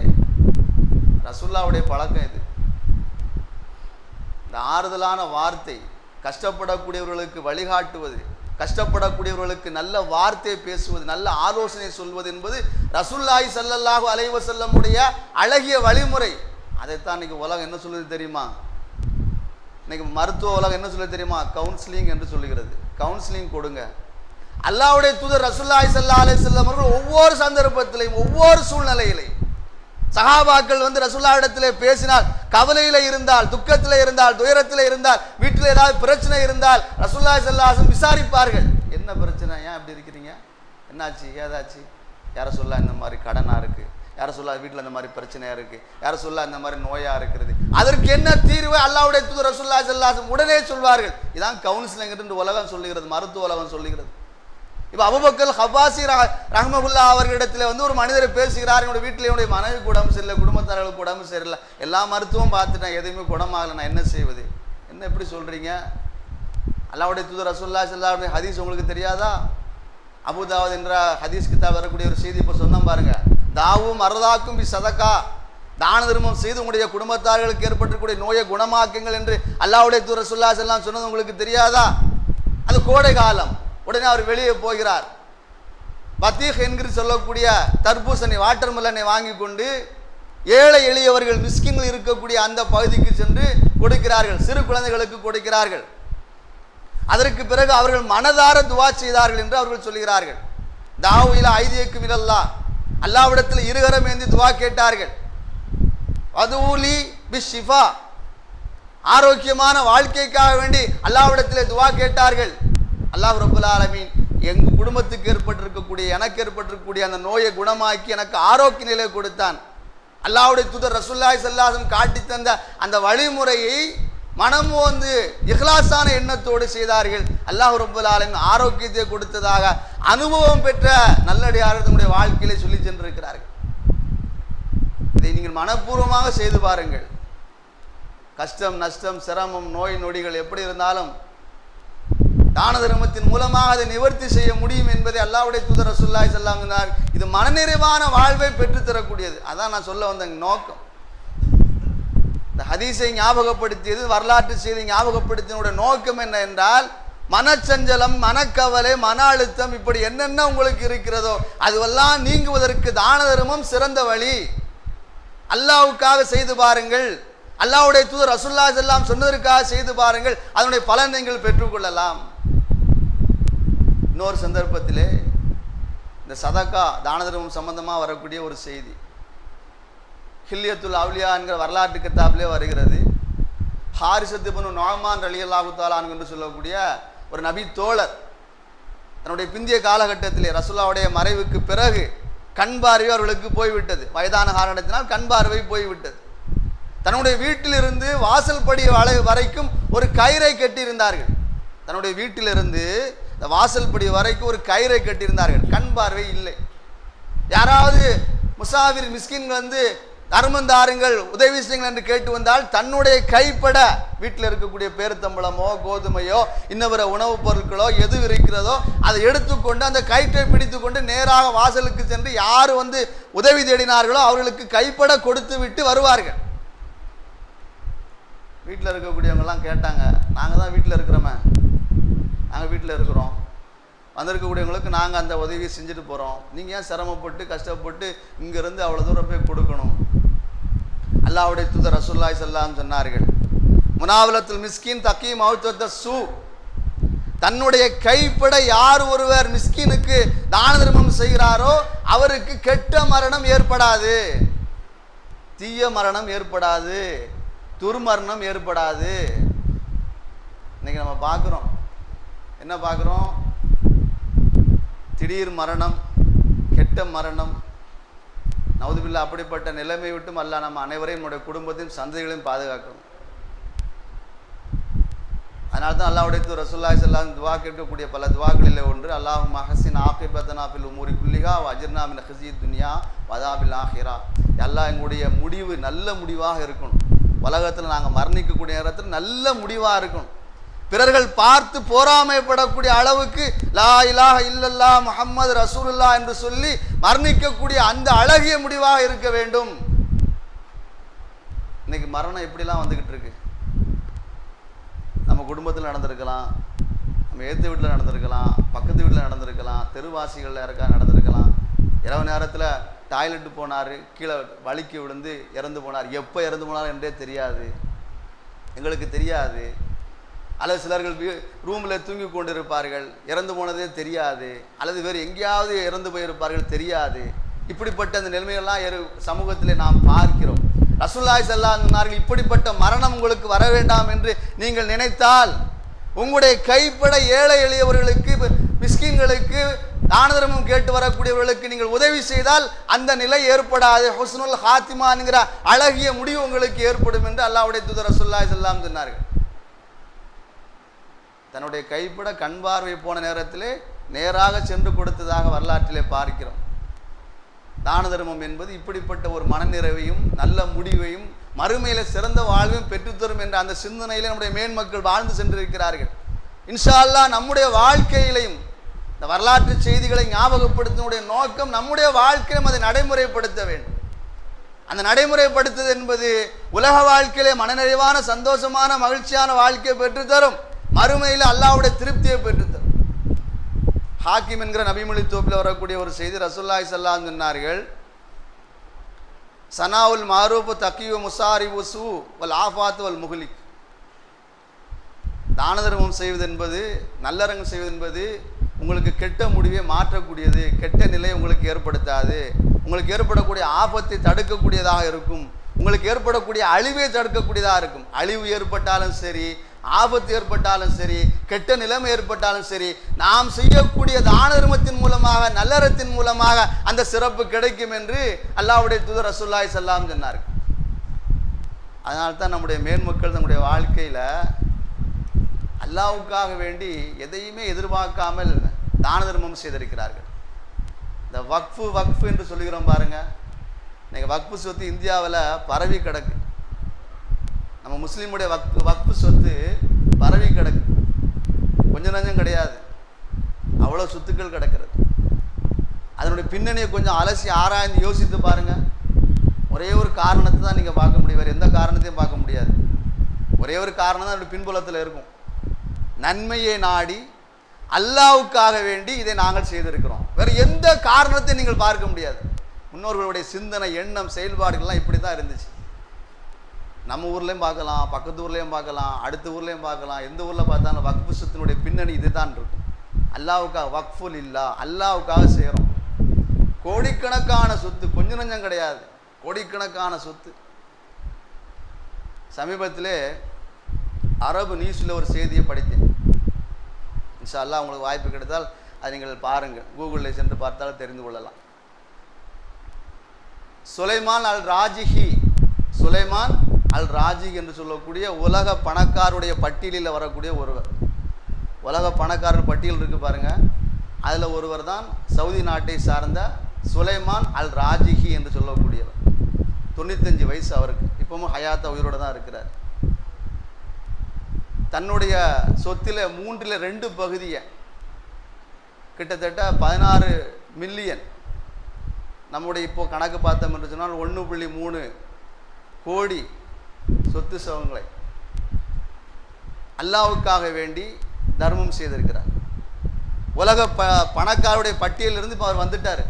ரசூலுல்லாஹ்வுடைய பழக்கம் இது. இந்த ஆறுதலான வார்த்தை, கஷ்டப்படக்கூடியவர்களுக்கு வழிகாட்டுவது, கஷ்டப்படக்கூடியவர்களுக்கு நல்ல வார்த்தை பேசுவது, நல்ல ஆலோசனை சொல்வது என்பது ரசூலுல்லாஹி ஸல்லல்லாஹு அலைஹி வஸல்லம் உடைய அழகிய வழிமுறை. அதைத்தான் இன்னைக்கு உலகம் என்ன சொல்லுது தெரியுமா? இன்னைக்கு மருத்துவ உலகம் என்ன சொல்லுது தெரியுமா? கவுன்சிலிங் என்று சொல்லுகிறது. கவுன்சிலிங் கொடுங்க. அல்லாஹ்வுடைய தூதர் ரசூலுல்லாஹி ஸல்லல்லாஹு அலைஹி வஸல்லம் அவர்கள் ஒவ்வொரு சந்தர்ப்பத்திலையும், ஒவ்வொரு சூழ்நிலையிலையும் சஹாபாக்கள் ரசூலுல்லாஹ்விடத்திலே பேசினால், கவலையில இருந்தால், துக்கத்தில் இருந்தால், துயரத்தில் இருந்தால், வீட்டில் ஏதாவது பிரச்சனை இருந்தால் ரசூலுல்லாஹி ஸல்லல்லாஹு அலைஹி வஸல்லம் விசாரிப்பார்கள். என்ன பிரச்சனை? ஏன் அப்படி இருக்கிறீங்க? என்னாச்சு? ஏதாச்சு? யார சொல்ல இந்த மாதிரி கடனா இருக்கு, யார சொல்ல வீட்டில் இந்த மாதிரி பிரச்சனையா இருக்கு, யார சொல்ல இந்த மாதிரி நோயா இருக்கிறது, அதற்கு என்ன தீர்வு? அல்லாஹ்வுடைய தூதர் ரசூலுல்லாஹி ஸல்லல்லாஹு அலைஹி வஸல்லம் உடனே சொல்வார்கள். இதான் கவுன்சிலிங் என்று உலகம் சொல்லுகிறது, மருத்துவ உலகம் சொல்லுகிறது. இப்போ அபூபக்கர் ஹப்பாசி ரஹ்மத்துல்லாஹி அவர்களிடத்தில் ஒரு மனிதரை பேசுகிறார். என்னுடைய வீட்டில் என்னுடைய மனைவிக்கு உடம்பு சரியில்லை, குடும்பத்தார்களுக்கு உடம்பு சரியில்லை, எல்லா மருத்துவம் பார்த்துட்டேன், எதுவுமே குணமாகலை, நான் என்ன செய்வது? என்ன எப்படி சொல்றீங்க? அல்லாஹ்வுடைய தூதர் ரசூலுல்லாஹி ஸல்லல்லாஹு அலைஹி வஸல்லம் ஹதீஸ் உங்களுக்கு தெரியாதா? அபூதாவத் என்ற ஹதீஸ் கிதாப் வரக்கூடிய ஒரு செய்தி இப்போ சொன்னோம் பாருங்க. தாவும் மரதாக்கும் பி சதகா, தான தர்மம் செய்து உங்களுடைய குடும்பத்தார்களுக்கு ஏற்பட்டிருக்கக்கூடிய நோயை குணமாக்குங்கள் என்று அல்லாஹ்வுடைய தூதர் ரசூலுல்லாஹி ஸல்லல்லாஹு அலைஹி வஸல்லம் சொன்னது உங்களுக்கு தெரியாதா? அது கோடை காலம். உடனே அவர் வெளியே போகிறார். பத்தீக் என்கிற சொல்லக்கூடிய தர்பூசணி, வாட்டர் மெலனை வாங்கி கொண்டு ஏழை எளியவர்கள், மிஸ்கின்கள் இருக்கக்கூடிய அந்த பகுதிக்கு சென்று கொடுக்கிறார்கள், சிறு குழந்தைகளுக்கு கொடுக்கிறார்கள். அதற்கு பிறகு அவர்கள் மனதார துவா செய்தார்கள் என்று அவர்கள் சொல்கிறார்கள். தாவூல ஐதியக்கு மினல்லாஹ், அல்லாஹ்விடத்தில் இருகரம் ஏந்தி துவா கேட்டார்கள். வதூலி பிஷ்ஷிஃபா, ஆரோக்கியமான வாழ்க்கைக்காக வேண்டி அல்லாஹ்விடத்தில் துவா கேட்டார்கள். அல்லாஹ் ரப்பல் ஆலமீன் எங்க குடும்பத்துக்கு ஏற்பட்டிருக்கக்கூடிய, எனக்கு ஏற்பட்டிருக்கக்கூடிய அந்த நோயை குணமாக்கி எனக்கு ஆரோக்கிய நிலை கொடுத்தான். அல்லாஹ்வுடைய தூதர் ரசூலுல்லாஹி ஸல்லல்லாஹு அலைஹி வஸல்லம் காட்டி தந்த அந்த வழிமுறையை மனமோந்து இஹ்லாஸான எண்ணத்தோடு செய்தார்கள். அல்லாஹ் ரப்பல் ஆலமீன் ஆரோக்கியத்தை கொடுத்ததாக அனுபவம் பெற்ற நல்லடியார்கள் தன்னுடைய வாழ்க்கையிலே சொல்லி சென்றிருக்கிறார்கள். இதை நீங்கள் மனப்பூர்வமாக செய்து பாருங்கள். கஷ்டம், நஷ்டம், சிரமம், நோய் நொடிகள் எப்படி இருந்தாலும் தான தர்மத்தின் மூலமாக அதை நிவர்த்தி செய்ய முடியும் என்பதை அல்லாஹ்வுடைய தூதர் ரசூலுல்லாஹி ஸல்லல்லாஹு அலைஹி வஸல்லம் இது மனநிறைவான வாழ்வை பெற்றுத்தரக்கூடியது. அதான் நான் சொல்ல வந்த நோக்கம். இந்த ஹதீஸை ஞாபகப்படுத்தியது, வரலாற்று செய்தி ஞாபகப்படுத்தினுடைய நோக்கம் என்ன என்றால், மனச்சஞ்சலம், மனக்கவலை, மன அழுத்தம், இப்படி என்னென்ன உங்களுக்கு இருக்கிறதோ அதுவெல்லாம் நீங்குவதற்கு தான தர்மம் சிறந்த வழி. அல்லாஹ்வுக்காக செய்து பாருங்கள், அல்லாஹ்வுடைய தூதர் ரசூலுல்லாஹி ஸல்லல்லாஹு அலைஹி வஸல்லம் சொன்னதற்காக செய்து பாருங்கள், அதனுடைய பலன் நீங்கள் பெற்றுக்கொள்ளலாம். இன்னொரு சந்தர்ப்பத்திலே இந்த சதகா, தான தர்மம் சம்பந்தமாக வரக்கூடிய ஒரு செய்தி ஹில்யத்துல் அவ்லியா என்கிற வரலாற்று கிதாபிலே வருகிறது. ஹாரிஸத் இப்னு நுஅமான் ரலியல்லாஹு தஆலா அன்ஹு என்று சொல்லக்கூடிய ஒரு நபி தோழர் தன்னுடைய பிந்திய காலகட்டத்திலே ரசூலுல்லாஹ்வுடைய மறைவுக்கு பிறகு கண் பார்வை அவர்களுக்கு போய்விட்டது. வயதான காரணத்தினால் கண் பார்வை போய்விட்டது. தன்னுடைய வீட்டிலிருந்து வாசல் படி வரைக்கும் ஒரு கயிறை கட்டியிருந்தார்கள். தன்னுடைய வீட்டிலிருந்து இந்த வாசல் படி வரைக்கும் ஒரு கயிறை கட்டியிருந்தார்கள். கண் பார்வை இல்லை. யாராவது முசாஃபிர் மிஸ்கின் தர்மம் தாருங்கள், உதவி செய்யுங்கள் என்று கேட்டு வந்தால் தன்னுடைய கைப்பட வீட்டில் இருக்கக்கூடிய பேருத்தம்பளமோ கோதுமையோ இன்னவர உணவுப் பொருட்களோ எது இருக்கிறதோ அதை எடுத்துக்கொண்டு அந்த கயிற்றை பிடித்து கொண்டு நேராக வாசலுக்கு சென்று யார் உதவி தேடினார்களோ அவர்களுக்கு கைப்பட கொடுத்து விட்டு வருவார்கள். வீட்டில் இருக்கக்கூடியவங்கெல்லாம் கேட்டாங்க, நாங்கள் தான் வீட்டில் இருக்கிறோமே, நாங்கள் வீட்டில் இருக்கிறோம், வந்திருக்கக்கூடியவங்களுக்கு நாங்கள் அந்த உதவியை செஞ்சுட்டு போகிறோம், நீங்கள் ஏன் சிரமப்பட்டு கஷ்டப்பட்டு இங்கேருந்து அவ்வளோ தூரம் போய் கொடுக்கணும்? அல்லாஹ்வுடைய தூதர் ரசூலுல்லாஹி ஸல்லல்லாஹு அலைஹி வஸல்லம் சொன்னார்கள், முனாவலத்துல் மிஸ்கின் தக்கி மௌத்தத்த சூ, தன்னுடைய கைப்பட யார் ஒருவர் மிஸ்கினுக்கு தான தர்மம் செய்கிறாரோ அவருக்கு கெட்ட மரணம் ஏற்படாது, தீய மரணம் ஏற்படாது, துர்மரணம் ஏற்படாது. இன்னைக்கு நம்ம பார்க்குறோம், என்ன பார்க்குறோம்? திடீர் மரணம், கெட்ட மரணம். நவுதுபில்லா, அப்படிப்பட்ட நிலைமை விட்டும் அல்லாஹ் நம்ம அனைவரையும் நம்முடைய குடும்பத்தையும் சந்ததிகளையும் பாதுகாக்கணும். அதனால் அதனால தான் அல்லாஹ்வுடைய தூதர் ரசூலுல்லாஹி ஸல்லல்லாஹு அலைஹி வஸல்லம் துஆ கேட்கக்கூடிய பல துஆக்களிலே ஒன்று அல்லாஹும்ம ஹஸ்ஸின் ஆகிபத்தனா ஃபில் உமூரி குல்லிஹா வ அஜிர்னா மின் ஹிஸித் துன்யா வ அஸாபில் ஆஹிரா. அல்லாஹ் எங்களுடைய முடிவு நல்ல முடிவாக இருக்கணும். உலகத்தில் நாங்கள் மரணிக்கக்கூடிய நேரத்தில் நல்ல முடிவாக இருக்கணும். பிறர்கள் பார்த்து போராமைப்படக்கூடிய அளவுக்கு லா இலாஹ இல்லல்லாஹ் முஹம்மது ரசூலுல்லாஹ் என்று சொல்லி மரணிக்கக்கூடிய அந்த அழகிய முடிவாக இருக்க வேண்டும். இன்னைக்கு மரணம் எப்படிலாம் வந்துக்கிட்டு இருக்கு. நம்ம குடும்பத்தில் நடந்திருக்கலாம், நம்ம ஏற்ற வீட்டில் நடந்திருக்கலாம், பக்கத்து வீட்டில் நடந்திருக்கலாம், தெருவாசிகளில் யாருக்கா நடந்திருக்கலாம். இரவு நேரத்தில் டாய்லெட்டு போனார், கீழே வலிக்கு விழுந்து இறந்து போனார். எப்போ இறந்து போனார் என்றே தெரியாது, எங்களுக்கு தெரியாது. அல்லது சிலர்கள் ரூமில் தூங்கி கொண்டிருப்பார்கள், இறந்து போனதே தெரியாது. அல்லது வேறு எங்கேயாவது இறந்து போயிருப்பார்கள், தெரியாது. இப்படிப்பட்ட அந்த நிலைமைகள்லாம் சமூகத்திலே நாம் பார்க்கிறோம். ரசூலுல்லாஹி ஸல்லல்லாஹு அலைஹி வஸல்லம் சொன்னார்கள், இப்படிப்பட்ட மரணம் உங்களுக்கு வர வேண்டாம் என்று நீங்கள் நினைத்தால் உங்களுடைய கைப்பட ஏழை எளியவர்களுக்கு, மிஸ்கீன்களுக்கு, தான தர்மம் கேட்டு வரக்கூடியவர்களுக்கு நீங்கள் உதவி செய்தால் அந்த நிலை ஏற்படாது. ஹுஸ்னுல் ஹாத்திமா என்கிற அழகிய முடிவு உங்களுக்கு ஏற்படும் என்று அல்லாஹ்வுடைய தூதர் ரசூலுல்லாஹி ஸல்லல்லாஹு அலைஹி வஸல்லம் சொன்னார்கள். தன்னுடைய கைப்பட கண் பார்வை போன நேரத்திலே நேராக சென்று கொடுத்ததாக வரலாற்றிலே பார்க்கிறோம். தான தர்மம் என்பது இப்படிப்பட்ட ஒரு மனநிறைவையும் நல்ல முடிவையும் மறுமையில சிறந்த வாழ்வையும் பெற்றுத்தரும் என்ற அந்த சிந்தனையிலே நம்முடைய மேன்மக்கள் வாழ்ந்து சென்றிருக்கிறார்கள். இன்ஷா அல்லாஹ் நம்முடைய வாழ்க்கையிலையும் இந்த வரலாற்று செய்திகளை ஞாபகப்படுத்தினுடைய நோக்கம் நம்முடைய வாழ்க்கையிலும் அதை நடைமுறைப்படுத்த வேண்டும். அந்த நடைமுறைப்படுத்துவது என்பது உலக வாழ்க்கையிலே மனநிறைவான சந்தோஷமான மகிழ்ச்சியான வாழ்க்கையை பெற்றுத்தரும், மறுமையில் அல்லாஹ்வுடைய திருப்தியை பெற்றுத்தரும். ஹாக்கிம் என்கிற நபிமொழி தோப்பில் வரக்கூடிய ஒரு செய்தி, ரசூலுல்லாஹி ஸல்லல்லாஹு அலைஹி வஸல்லம் சொன்னார்கள், சனாவுல் மாரூஃப் தக்கியு முசாரிபு சூ வல் ஆஃபாத் வல் முஹ்லிக். தான தர்மம் செய்வது என்பது, நல்லறங்கம் செய்வது என்பது உங்களுக்கு கெட்ட முடிவை மாற்றக்கூடியது, கெட்ட நிலையை உங்களுக்கு ஏற்படுத்தாது, உங்களுக்கு ஏற்படக்கூடிய ஆபத்தை தடுக்கக்கூடியதாக இருக்கும், உங்களுக்கு ஏற்படக்கூடிய அழிவை தடுக்கக்கூடியதாக இருக்கும். அழிவு ஏற்பட்டாலும் சரி, ஆபத்து ஏற்பட்டாலும் சரி, கெட்ட நிலைமை ஏற்பட்டாலும் சரி, நாம் செய்யக்கூடிய தான தர்மத்தின் மூலமாக, நல்லறத்தின் மூலமாக அந்த சிறப்பு கிடைக்கும் என்று அல்லாஹ்வுடைய தூதர் ரசூலுல்லாஹி ஸல்லல்லாஹு அலைஹி வஸல்லம் சொன்னார்கள். அதனால தான் நம்முடைய மேன்மக்கள் நம்முடைய வாழ்க்கையில் அல்லாஹ்வுக்காக வேண்டி எதையுமே எதிர்பார்க்காமல் தான தர்மம் செய்திருக்கிறார்கள். இந்த வக்ஃபு என்று சொல்லுகிறோம் பாருங்க. இன்னைக்கு வக்ஃபு சொத்து இந்தியாவில் பரவி கிடக்கு. நம்ம முஸ்லீமுடைய வக்ஃபு சொத்து பரவி கிடக்கு, கொஞ்சம் நஞ்சம் கிடையாது, அவ்வளோ சொத்துக்கள் கிடக்கிறது. அதனுடைய பின்னணியை கொஞ்சம் அலசி ஆராய்ந்து யோசித்து பாருங்க. ஒரே ஒரு காரணத்தை தான் நீங்கள் பார்க்க முடியும், வேறு எந்த காரணத்தையும் பார்க்க முடியாது. ஒரே ஒரு காரணம் தான் அதனுடைய பின்புலத்தில் இருக்கும். நன்மையை நாடி அல்லாஹ்வுக்காக வேண்டி இதை நாங்கள் செய்திருக்கிறோம். வேறு எந்த காரணத்தையும் நீங்கள் பார்க்க முடியாது. முன்னோர்களுடைய சிந்தனை, எண்ணம், செயல்பாடுகள்லாம் இப்படி தான் இருந்துச்சு. நம்ம ஊர்லேயும் பார்க்கலாம், பக்கத்து ஊர்லேயும் பார்க்கலாம், அடுத்த ஊர்லேயும் பார்க்கலாம். எந்த ஊரில் பார்த்தாலும் வக்ஃபு சொத்தினுடைய பின்னணி இது தான் இருக்கும். அல்லாஹ்வுக்காக, வக்ஃபுல் இல்லா, அல்லாஹ்வுக்காக செய்கிறோம். கோடிக்கணக்கான சொத்து, கொஞ்சம் நஞ்சம் கிடையாது, கோடிக்கணக்கான சொத்து. சமீபத்திலே அரபு நியூஸில் ஒரு செய்தியை படித்தேன். இன்ஷா அல்லாஹ் உங்களுக்கு வாய்ப்பு கிடைத்தால் அதை நீங்கள் பாருங்கள், கூகுளில் சென்று பார்த்தாலும் தெரிந்து கொள்ளலாம். சுலைமான் அல் ராஜிஹி என்று சொல்லக்கூடிய உலக பணக்காருடைய பட்டியலில் வரக்கூடிய ஒருவர். உலக பணக்காரர் பட்டியல் இருக்கு பாருங்க, அதில் ஒருவர் தான் சவுதி நாட்டை சார்ந்த சுலைமான் அல் ராஜிஹி என்று சொல்லக்கூடியவர். 95 வயசு அவருக்கு. இப்பவும் ஹயாத்தா உயிரோடு தான் இருக்கிறார். தன்னுடைய சொத்தில் 2/3 பகுதியை, கிட்டத்தட்ட 16 மில்லியன், நம்முடைய இப்போ கணக்கு பார்த்தோம் என்று சொன்னால் 1.3 கோடி சொத்து சுகங்களை அல்லாஹ்வுக்காக வேண்டி தர்மம் செய்திருக்கிறார். உலக பணக்காருடைய பட்டியலிருந்து இப்போ அவர் வந்துட்டார்.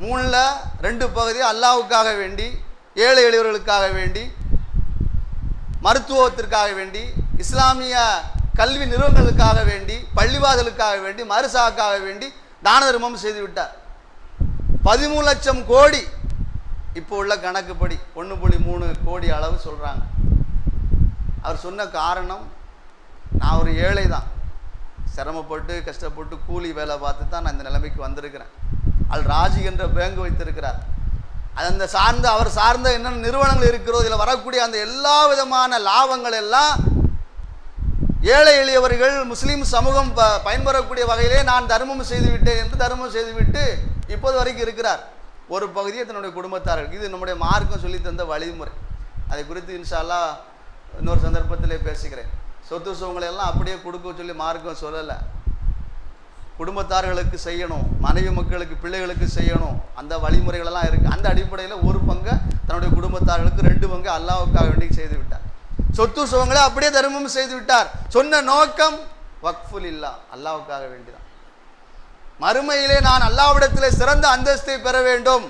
3/2 பகுதி அல்லாஹ்வுக்காக வேண்டி, ஏழை எளியவர்களுக்காக வேண்டி, மருத்துவத்திற்காக வேண்டி, இஸ்லாமிய கல்வி நிறுவனங்களுக்காக வேண்டி, பள்ளிவாசலுக்காக வேண்டி, மருசாவுக்காக வேண்டி தான தர்மம் செய்து விட்டார். 13 லட்சம் கோடி இப்போ உள்ள கணக்குப்படி 1.3 கோடி அளவு சொல்கிறாங்க. அவர் சொன்ன காரணம், நான் ஒரு ஏழை தான், சிரமப்பட்டு கஷ்டப்பட்டு கூலி வேலை பார்த்து தான் நான் இந்த நிலைமைக்கு வந்திருக்கிறேன். அல் ராஜி என்ற பேங்க் வைத்திருக்கிறார். அந்த அவர் சார்ந்த என்னென்ன நிறுவனங்கள் இருக்கிறதோ இதில் வரக்கூடிய அந்த எல்லா விதமான லாபங்கள் எல்லாம் ஏழை எளியவர்கள் முஸ்லீம் சமூகம் பயன்பெறக்கூடிய வகையிலே நான் தர்மம் செய்துவிட்டேன் என்று தர்மம் செய்துவிட்டு இப்போது வரைக்கும் இருக்கிறார். ஒரு பகுதியை தன்னுடைய குடும்பத்தார்கள். இது நம்முடைய மார்க்கம் சொல்லி தந்த வழிமுறை. அதை குறித்து இன்ஷா அல்லாஹ் இன்னொரு சந்தர்ப்பத்திலே பேசுகிறேன். சொத்து சுகங்களை எல்லாம் அப்படியே கொடுக்க சொல்லி மார்க்கம் சொல்லலை. குடும்பத்தார்களுக்கு செய்யணும், மனைவி மக்களுக்கு பிள்ளைகளுக்கு செய்யணும், அந்த வழிமுறைகளெல்லாம் இருக்குது. அந்த அடிப்படையில் ஒரு பங்கை தன்னுடைய குடும்பத்தார்களுக்கு, 2 பங்கு அல்லாஹ்வுக்காக வேண்டி செய்து விட்டார். சொத்து சுகங்களை அப்படியே தர்மம் செய்து விட்டார். சொன்ன நோக்கம் வக்ஃபுல் இல்லா, அல்லாஹ்வுக்காக வேண்டிதான். மறுமையிலே நான் அல்லாஹ்விடத்திலே சிறந்த அந்தஸ்தை பெற வேண்டும்,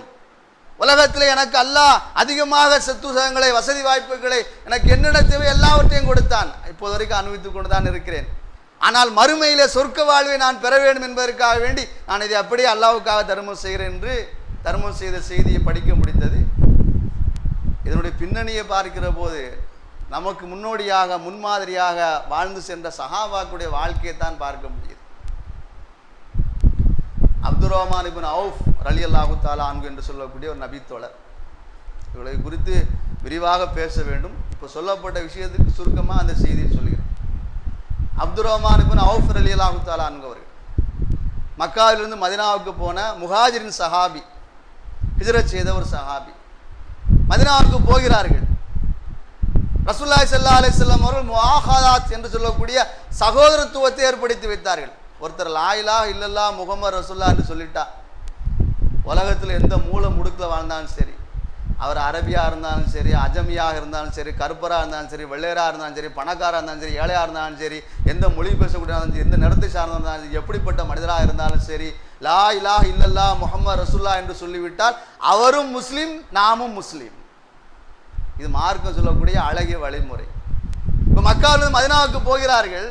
உலகத்திலே எனக்கு அல்லாஹ் அதிகமாக சொத்து சுகங்களை, வசதி வாய்ப்புகளை, எனக்கு என்னென்ன தேவை எல்லாவற்றையும் கொடுத்தான். இப்போது வரைக்கும் அனுபவித்துக் கொண்டு தான் இருக்கிறேன். ஆனால் மறுமையிலே சொர்க்க வாழ்வை நான் பெற வேண்டும் என்பதற்காக வேண்டி நான் இதை அப்படியே அல்லாஹ்வுக்காக தர்மம் செய்கிறேன் என்று தர்மம் செய்த செய்தியை படிக்க முடிந்தது. இதனுடைய பின்னணியை பார்க்கிற போது நமக்கு முன்னோடியாக, முன்மாதிரியாக வாழ்ந்து சென்ற சஹாபாக்களுடைய வாழ்க்கையை தான் பார்க்க முடியுது. அப்துர்ரஹ்மான் இப்னு அவுஃப் ரலியல்லாஹு தஆலா அன்ஹு என்று சொல்லக்கூடிய ஒரு நபித்தோழர். இவளை குறித்து விரிவாக பேச வேண்டும். இப்போ சொல்லப்பட்ட விஷயத்துக்கு சுருக்கமாக அந்த செய்தியை சொல்கிறேன். அப்துர்ரஹ்மான் இப்னு அவுஃப் ரலியல்லாஹு தஆலா அன்ஹு அவர்கள் மக்காவிலிருந்து மதீனாவுக்கு போன முஹாஜிரின் சஹாபி, ஹிஜ்ரத் செய்த ஒரு சஹாபி. மதீனாவுக்கு போகிறார்கள். ரசூலுல்லாஹி ஸல்லல்லாஹு அலைஹி வஸல்லம் அவர்கள் முஆஹாதாத் என்று சொல்லக்கூடிய சகோதரத்துவத்தை ஏற்படுத்தி வைத்தார்கள். ஒருத்தர் லா இலாஹ இல்லல்லாஹ் முஹம்மது ரசூலுல்லாஹ் என்று சொல்லிட்டா உலகத்தில் எந்த மூல முடுக்கில் வாழ்ந்தாலும் சரி, அவர் அரபியாக இருந்தாலும் சரி, அஜமியாக இருந்தாலும் சரி, கருப்பராக இருந்தாலும் சரி, வெள்ளையராக இருந்தாலும் சரி, பணக்காராக இருந்தாலும் சரி, ஏழையாக இருந்தாலும் சரி, எந்த மொழி பேசக்கூடிய சரி, எந்த நிறத்தை சார்ந்திருந்தாலும் சரி, எப்படிப்பட்ட மனிதராக இருந்தாலும் சரி, லா இலாஹ இல்லல்லாஹ் முஹம்மது ரசூலுல்லாஹ் என்று சொல்லிவிட்டால் அவரும் முஸ்லீம், நாமும் முஸ்லீம். இது மார்க்கம் சொல்லக்கூடிய அழகிய வழிமுறை. இப்போ மக்காவிலிருந்து மதீனாவுக்கு போகிறார்கள்.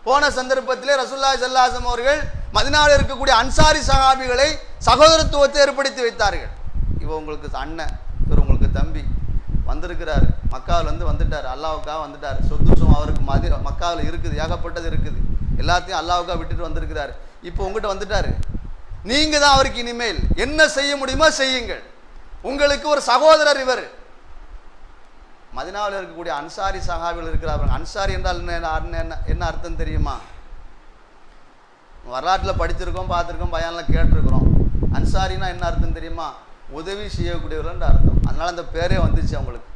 போன சந்தர்ப்பத்திலே ரசூலுல்லாஹி ஸல்லல்லாஹு அலைஹி வஸல்லம் அவர்கள் மதீனாவில் இருக்கக்கூடிய அன்சாரி சஹாபிகளை சகோதரத்துவத்தை ஏற்படுத்தி வைத்தார்கள். இவன் உங்களுக்கு அண்ணன், இவர் உங்களுக்கு தம்பி, வந்திருக்கிறாரு, மக்காவிலேருந்து வந்துட்டார், அல்லாஹ்வுக்காக வந்துட்டார். சொத்து சுகம் அவருக்கு மக்காவில் இருக்குது, ஏகப்பட்டது இருக்குது, எல்லாத்தையும் அல்லாஹ்வுக்காக விட்டுட்டு வந்திருக்கிறாரு. இப்போ உங்ககிட்ட வந்துட்டாரு. நீங்கள் தான் அவருக்கு இனிமேல் என்ன செய்ய முடியுமோ செய்யுங்கள். உங்களுக்கு ஒரு சகோதரர் இவர். மதீனாவில் இருக்கக்கூடிய அன்சாரி சஹாபிகள் இருக்கிறார்கள். அன்சாரி என்றால் என்ன அர்த்தம் தெரியுமா? வரலாற்றில் படிச்சிருக்கோம், பார்த்துருக்கோம், பயானில் கேட்டிருக்கிறோம். அன்சாரினா என்ன அர்த்தம் தெரியுமா? உதவி செய்யக்கூடியவர்கள் அர்த்தம். அதனால் அந்த பேரே வந்துச்சு அவங்களுக்கு.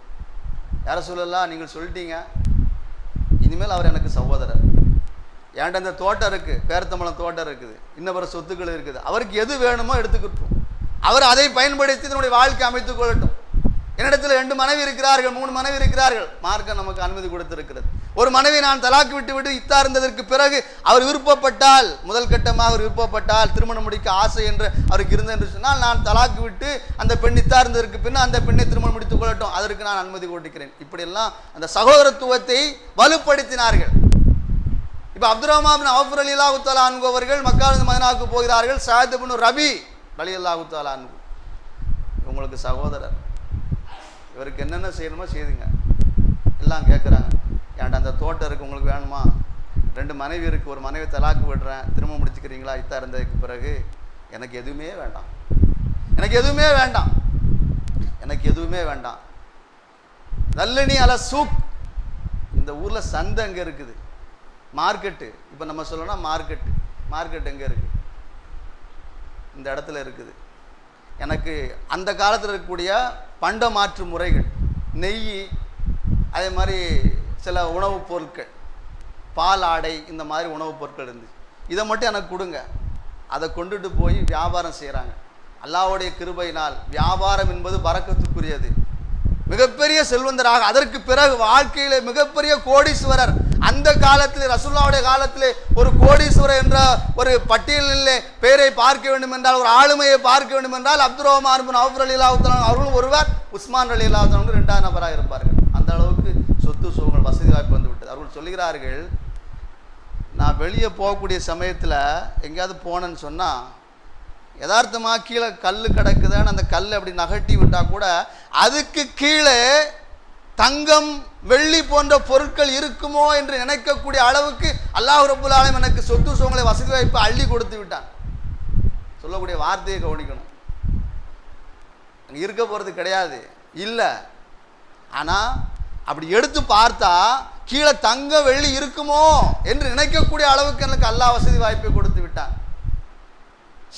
யார சொல்லலாம், நீங்கள் சொல்லிட்டீங்க, இனிமேல் அவர் எனக்கு சகோதரர். என்கிட்ட அந்த தோட்டம் இருக்குது, பேரத்தம்பளம் தோட்டம் இருக்குது, இன்னும் பிற சொத்துக்கள் இருக்குது, அவருக்கு எது வேணுமோ எடுத்துக்கிட்டோம், அவர் அதை பயன்படுத்தி தன்னுடைய வாழ்க்கை அமைத்துக் கொள்ளட்டும். என்னிடத்தில் 2 மனைவி இருக்கிறார்கள், 3 மனைவி இருக்கிறார்கள், மார்க்கம் நமக்கு அனுமதி கொடுத்திருக்கிறது. ஒரு மனைவி நான் தலாக்கு விட்டு இத்தா இருந்ததற்கு பிறகு அவர் விருப்பப்பட்டால், முதல் கட்டமாக அவர் விருப்பப்பட்டால், திருமணம் முடிக்க ஆசை என்று அவருக்கு இருந்தது என்று சொன்னால், நான் தலாக்கு விட்டு அந்த பெண் இத்தா இருந்ததற்கு பின் அந்த பெண்ணை திருமணம் முடித்துக் கொள்ளட்டும், அதற்கு நான் அனுமதி கொடுக்கிறேன். இப்படியெல்லாம் அந்த சகோதரத்துவத்தை வலுப்படுத்தினார்கள். இப்போ அப்துர்ரஹ்மான் இப்னு அவுஃப் ரலியல்லாஹு தஆலா அன்ஹு அவர்கள் மக்காவிலிருந்து மதீனாவுக்கு போகிறார்கள். ஸஅத் இப்னு ரபி ரலியல்லாஹு தஆலா அன்ஹு உங்களுக்கு சகோதரர், இவருக்கு என்னென்ன செய்யணுமோ செய்துங்க. எல்லாம் கேட்குறாங்க. ஏன்டா அந்த தோட்டம் இருக்குது, உங்களுக்கு வேணுமா? 2 மனைவி இருக்குது, ஒரு மனைவி தலாக்கு விடுறேன், திரும்ப முடிச்சுக்கிறீங்களா? இத்தா இருந்ததுக்கு பிறகு எனக்கு எதுவுமே வேண்டாம், எனக்கு எதுவுமே வேண்டாம், எனக்கு எதுவுமே வேண்டாம். நல்லணி அல சூக், இந்த ஊரில் சந்தை எங்கே இருக்குது? மார்க்கெட்டு. இப்போ நம்ம சொல்லணும்னா மார்க்கெட் எங்கே இருக்குது? இந்த இடத்துல இருக்குது. எனக்கு அந்த காலத்தில் இருக்கக்கூடிய பண்ட மாற்று முறைகள், நெய், அதே மாதிரி சில உணவுப் பொருட்கள், பால், ஆடை, இந்த மாதிரி உணவுப் பொருட்கள் இருந்துச்சு. இதை மட்டும் எனக்கு கொடுங்க. அதை கொண்டுட்டு போய் வியாபாரம் செய்கிறாங்க. அல்லாஹ்வுடைய கிருபையினால் வியாபாரம் என்பது பரக்கத்துக்குரியது. மிகப்பெரிய செல்வந்தராக, அதற்கு பிறகு வாழ்க்கையிலே மிகப்பெரிய கோடீஸ்வரர். அந்த காலத்தில் ரசூலுல்லாஹ்வுடைய காலத்திலே ஒரு கோடீஸ்வரர் என்ற ஒரு பட்டியலிலே பெயரை பார்க்க வேண்டும் என்றால், ஒரு ஆளுமையை பார்க்க வேண்டும் என்றால் அப்துர்ரஹ்மான் இப்னு அவுஃப் ரலியல்லாஹு தஆலா அவர்களும் ஒருவர், உஸ்மான் ரலியல்லாஹு தஆலா 2வது நபராக இருப்பார்கள். அந்த அளவுக்கு சொத்து சுகங்கள், வசதி வாய்ப்பு வந்து விட்டது. அவர்கள் சொல்லுகிறார்கள், நான் வெளியே போகக்கூடிய சமயத்தில் எங்கேயாவது போனேன்னு சொன்னால், யதார்த்தமாக கீழே கல் கிடக்குதுன்னு அந்த கல் அப்படி நகட்டி விட்டால் கூட அதுக்கு கீழே தங்கம், வெள்ளி போன்ற பொருட்கள் இருக்குமோ என்று நினைக்கக்கூடிய அளவுக்கு அல்லாஹ் ரப்புல் ஆலமீன் எனக்கு சொத்து சுகங்களை, வசதி வாய்ப்பு அள்ளி கொடுத்து விட்டான். சொல்லக்கூடிய வார்த்தையை கவனிக்கணும். அங்கே இருக்க போகிறது கிடையாது இல்லை. ஆனால் அப்படி எடுத்து பார்த்தா கீழே தங்க வெள்ளி இருக்குமோ என்று நினைக்கக்கூடிய அளவுக்கு எனக்கு அல்லாஹ் வசதி வாய்ப்பை கொடுத்து விட்டான்.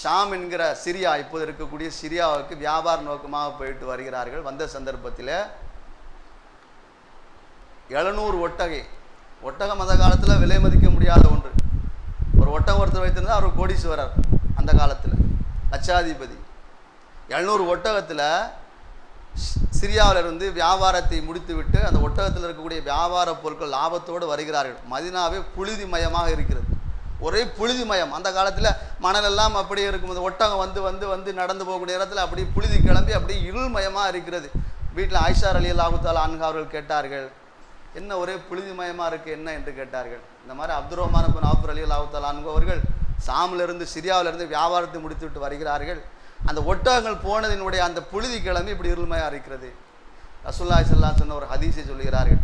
ஷாம் என்கிற சிரியா, இப்போது இருக்கக்கூடிய சிரியாவுக்கு வியாபார நோக்கமாக போயிட்டு வருகிறார்கள். வந்த சந்தர்ப்பத்தில் 700 ஒட்டகம் அந்த காலத்தில் விலை மதிக்க முடியாத ஒன்று. ஒரு ஒட்டகம் ஒருத்தர் வைத்திருந்தால் அவர் கோடீஸ்வரர், அந்த காலத்தில் லட்சாதிபதி. 700 ஒட்டகத்தில் சிரியாவிலிருந்து வியாபாரத்தை முடித்துவிட்டு அந்த ஒட்டகத்தில் இருக்கக்கூடிய வியாபார பொருட்கள் லாபத்தோடு வருகிறார்கள். மதினாவே புழுதிமயமாக இருக்கிறது, ஒரே புழுதிமயம். அந்த காலத்தில் மணலெல்லாம் அப்படியே இருக்கும். அந்த ஒட்டகம் வந்து வந்து வந்து நடந்து போகக்கூடிய இடத்துல அப்படியே புழுதி கிளம்பி அப்படியே இருள்மயமாக இருக்கிறது. வீட்டில் ஆயிஷா ரலியல்லாஹு தஆலா அன்ஹா அவர்கள் கேட்டார்கள், என்ன ஒரே புழுதிமயமாக இருக்குது என்ன என்று கேட்டார்கள். இந்த மாதிரி அப்துர் ரஹ்மான் இப்னு அவ்ஃப் ரலியல்லாஹு தஆலா அன்ஹு அவர்கள் சாமிலிருந்து சிரியாவிலிருந்து வியாபாரத்தை முடித்துவிட்டு வருகிறார்கள். அந்த ஒட்டகங்கள் போனதினுடைய அந்த புழுதி கிளம்பி இப்படி இருள்மையாக இருக்கிறது. ரசூலுல்லாஹி ஸல்லல்லாஹு அலைஹி வஸல்லம் சொன்ன ஒரு ஹதீஸை சொல்கிறார்கள்,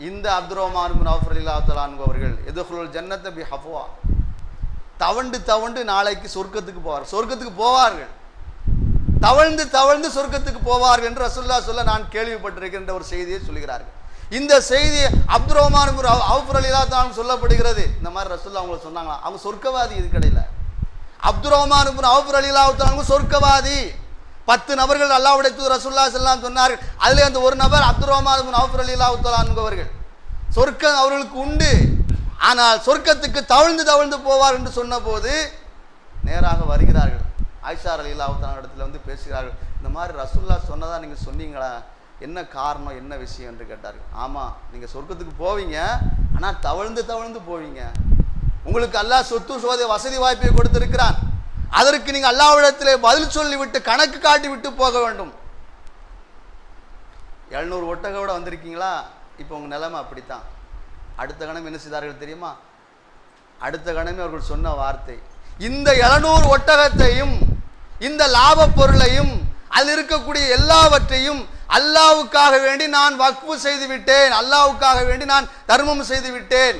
இந்த அப்துர் ரஹ்மான் இப்னு அவ்ஃப் ரலியல்லாஹு தஆலா அன்ஹு அவர்கள் எதுகுலுல் ஜன்னத பி ஹஃப்வா, தவண்டு தவண்டு நாளைக்கு சொர்க்கத்துக்கு போவார்கள், தவழ்ந்து தவழ்ந்து சொர்க்கத்துக்கு போவார்கள் என்று ரசூலுல்லாஹ் சொல்ல நான் கேள்விப்பட்டிருக்கின்ற ஒரு செய்தியை சொல்கிறார்கள். இந்த செய்தி அப்துர் ரஹ்மான் இப்னு அவ்ஃப் ரலியல்லாஹு தஆலா சொல்லப்படுகிறது. இந்த மாதிரி ரசூலுல்லாஹ் அவங்க சொன்னாங்களா, அவங்க சொர்க்கவாதி. இது கிடையாது, அப்துர் ரஹ்மான் இப்னு அவ்ஃப் ரலியல்லாஹு தஆலா சொர்க்கவாதி. 10 நபர்கள் அல்லாஹ்வுடைய தூதர் ரசூலுல்லாஹி ஸல்லல்லாஹு அலைஹி வஸல்லம் சொன்னார்கள். அதிலே அந்த ஒரு நபர் அப்துர் ரஹ்மான் இப்னு அவ்ஃப் ரலியல்லாஹு தஆலா அவர்கள். சொர்க்கம் அவர்களுக்கு உண்டு, ஆனால் சொர்க்கத்துக்கு தவழ்ந்து தவழ்ந்து போவார் என்று சொன்னபோது நேராக வருகிறார்கள். ஆயிஷா ரலியல்லாஹு தஆலா இடத்துல வந்து பேசுகிறார்கள், இந்த மாதிரி ரசூலுல்லாஹ் சொன்னதா நீங்கள் சொன்னீங்களா, என்ன காரணம் என்ன விஷயம் என்று கேட்டார்கள். ஆமாம், நீங்கள் சொர்க்கத்துக்கு போவீங்க, ஆனால் தவழ்ந்து தவழ்ந்து போவீங்க. உங்களுக்கு அல்லாஹ் சொத்து சோதை வசதி வாய்ப்பை கொடுத்திருக்கிறான், அதற்கு நீங்கள் அல்லாஹ்விடத்திலே பதில் சொல்லிவிட்டு கணக்கு காட்டி விட்டு போக வேண்டும். 700 ஒட்டகோட வந்திருக்கீங்களா, இப்போ உங்கள் நிலைமை அப்படித்தான். அடுத்த கணம் என்ன செய்தார்கள் தெரியுமா, அடுத்த கணமே அவர்கள் சொன்ன வார்த்தை, இந்த 700 ஒட்டகத்தையும் இந்த லாப பொருளையும் அதில் இருக்கக்கூடிய எல்லாவற்றையும் அல்லாஹ்வுக்காக வேண்டி நான் வக்ஃபு செய்து விட்டேன், அல்லாஹ்வுக்காக வேண்டி நான் தர்மம் செய்து விட்டேன்.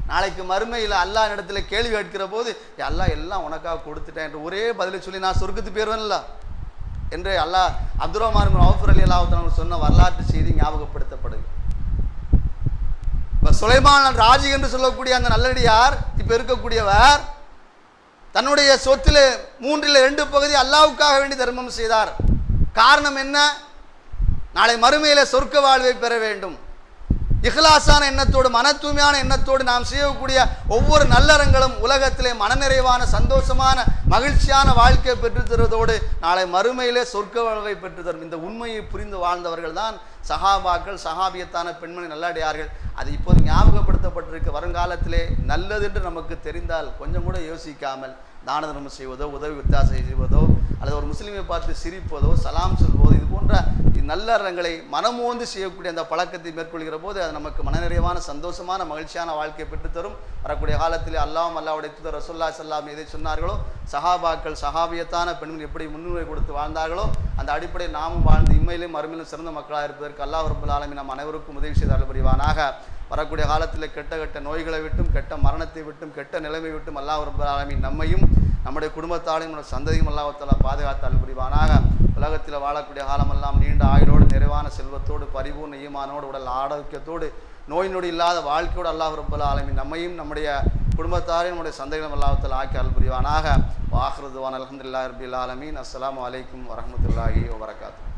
நாளைக்கு மறுமையில் அல்லாஹ் இடத்துல கேள்வி கேட்கிற போது, அல்லாஹ் எல்லாம் உனக்காக கொடுத்துட்டேன் என்று ஒரே பதிலை சொல்லி நான் சொர்க்கத்துக்கு போயிருவேன்ல என்று அல்லாஹ் அப்துர் ரஹ்மான் இப்னு அவ்ஃப் ரலியல்லாஹு தஆலா சொன்ன வரலாற்று செய்தி ஞாபகப்படுத்தப்படுது. சுலைமான் ராஜி என்று சொல்லக்கூடிய அந்த நல்லடியார் இப்ப இருக்கக்கூடியவர் தன்னுடைய சொத்திலே 3/2 பகுதி அல்லாஹ்வுக்காக வேண்டி தர்மம் செய்தார். காரணம் என்ன, நாளை மறுமையிலே சொர்க்க வாழ்வை பெற வேண்டும். இஹ்லாஸான எண்ணத்தோடு மன தூய்மையான எண்ணத்தோடு நாம் செய்யக்கூடிய ஒவ்வொரு நல்லறங்களும் உலகத்திலே மனநிறைவான சந்தோஷமான மகிழ்ச்சியான வாழ்க்கையை பெற்றுத்தருவதோடு நாளை மறுமையிலே சொர்க்க வாழ்வை பெற்றுத்தரும். இந்த உண்மையை புரிந்து வாழ்ந்தவர்கள் தான் சஹாபாக்கள், சஹாபியத்தான பெண்மணி நல்லடியார்கள். அது இப்போது ஞாபகப்படுத்தப்பட்டிருக்க. வருங்காலத்திலே நல்லது என்று நமக்கு தெரிந்தால் கொஞ்சம் கூட யோசிக்காமல் தான தர்மம் செய்வதோ, உதவி வித்தாசை செய்வதோ, அல்லது ஒரு முஸ்லீமை பார்த்து சிரிப்பதோ, சலாம் சொல்வதோ, இது போன்ற நல்லறங்களை மனமோந்து செய்யக்கூடிய அந்த பழக்கத்தை மேற்கொள்கிற போது அது நமக்கு மனநிறைவான சந்தோஷமான மகிழ்ச்சியான வாழ்க்கையை பெற்றுத்தரும். வரக்கூடிய காலத்தில் அல்லாஹ்வுடைய தூதர் ரசூலுல்லாஹி ஸல்லல்லாஹு அலைஹி வஸல்லம் எதை சொன்னார்களோ, சஹாபாக்கள் சஹாபியத்தான பெண்கள் எப்படி முன்னுரிமை கொடுத்து வாழ்ந்தார்களோ அந்த அடிப்படையில் நாமும் வாழ்ந்து இம்மையிலும் மறுமையிலும் சிறந்த மக்களாக இருப்பதற்கு அல்லாஹ் ரப்பல் ஆலமீன் நம் அனைவருக்கும் உதவி செய்து அருள் புரிவானாக. வரக்கூடிய காலத்தில் கெட்ட நோய்களை விட்டும், கெட்ட மரணத்தை விட்டும், கெட்ட நிலைமை விட்டும் அல்லாஹ் ரப்பல் ஆலமீன் நம்மையும் நம்முடைய குடும்பத்தாலையும் நம்முடைய சந்ததியும் அல்லாஹ் தஆலா பாதுகாத்து அருள் புரிவானாக. உலகத்தில் வாழக்கூடிய காலமெல்லாம் நீண்ட ஆயுளோடு, நிறைவான செல்வத்தோடு, பரிபூர்ண ஈமானோடு, உடல் ஆரோக்கியத்தோடு, நோய் நொடி இல்லாத வாழ்க்கையோடு அல்லாஹ் ரப்பல் ஆலமீன் நம்மையும் நம்முடைய குடும்பத்தாரையும் நம்முடைய சந்ததிகளும் அல்லாஹ் தஆலா ஆக்கி அருள் புரிவானாக. வாஹிரு துஆனா அல்ஹம்துலில்லாஹி ரப்பில் ஆலமீன். அஸ்ஸலாமு அலைக்கும் வரஹ்மத்துல்லாஹி வபரகாத்துஹு.